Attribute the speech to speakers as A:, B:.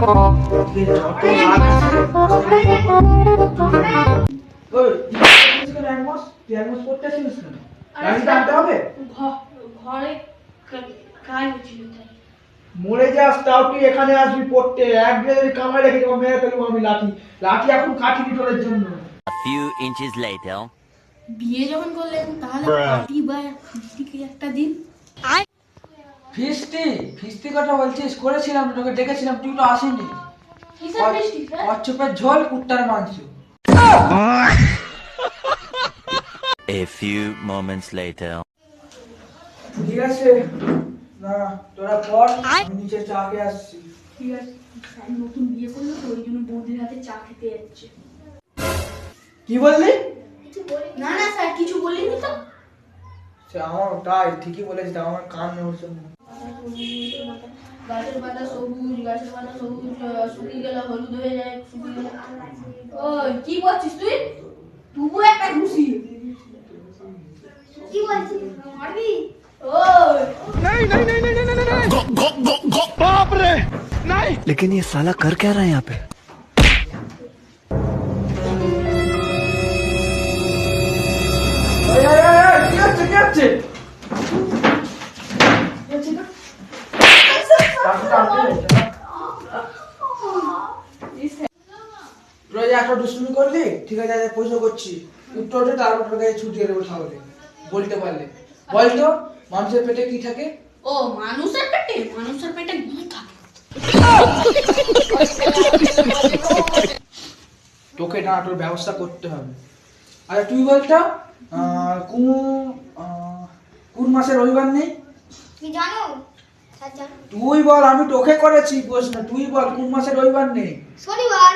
A: মরে যাস তাও তুই এখানে আসবি পড়তে, একদিন যদি কামাই রেখে দেবো মেরে ফেলবো আমি লাঠি লাঠি এখন কাঠি বিটলের জন্য।
B: বিয়ে যখন করলেন তাহলে পার্টি বা ফিস্টিকে একটা দিন।
A: ফিস্টি ফিস্টি কথা বলছিস? করেছিলাম, তোকে ডেকেছিলাম, তুই তো আসিনি।
B: কিসের ফিস্টি স্যার?
A: কচ্ছপের ঝোল, কুত্তার মাংস।
C: A few moments later.
A: ঠিক আছে, না তোরা পড়, আমি নিচে চা খেয়ে আসছি।
B: ঠিক আছে, স্যার নতুন বিয়ে করলো তো ওই জন্য বৌদির হাতে চা খেতে যাচ্ছে।
A: কি বললি?
B: না না স্যার কিছু বলিনি তো।
A: আমার তাই ঠিকই বলেছিস, আমার কান নড়ছে না।
B: গাছের পাতা সবুজ, গাছের পাতা সবুজ, শুকিয়ে গেল হলুদ হয়ে যায়, শুকিয়ে গেল। ওই কি বলছিস তুই? তুই একটা খুশি কি বলছিস? মারবি? ওই
D: नहीं नहीं नहीं नहीं नहीं नहीं बाप रे नहीं। लेकिन ये साला कर क्या रहा है यहाँ पे?
A: কি হচ্ছে কি হচ্ছে? রোজ একটা দুষ্টুমি করলি, ঠিক আছে পয়সা করছি, উত্তর তারপর তোর কাছে ছুটিয়ে দেবো তাহলে বলতে পারলে। বলতো মানুষের পেটে কি থাকে?
B: ও মানুষের পেটে ঘি থাকে।
A: তোকে না তোর ব্যবস্থা করতে হবে। আচ্ছা তুই বলতো কোন মাসে রবিবার নেই?
E: তুই জানো? আচ্ছা
A: তুই বল, আমি তোকে করেছি প্রশ্ন, তুই বল কোন মাসে রবিবার নেই?
E: শনিবার।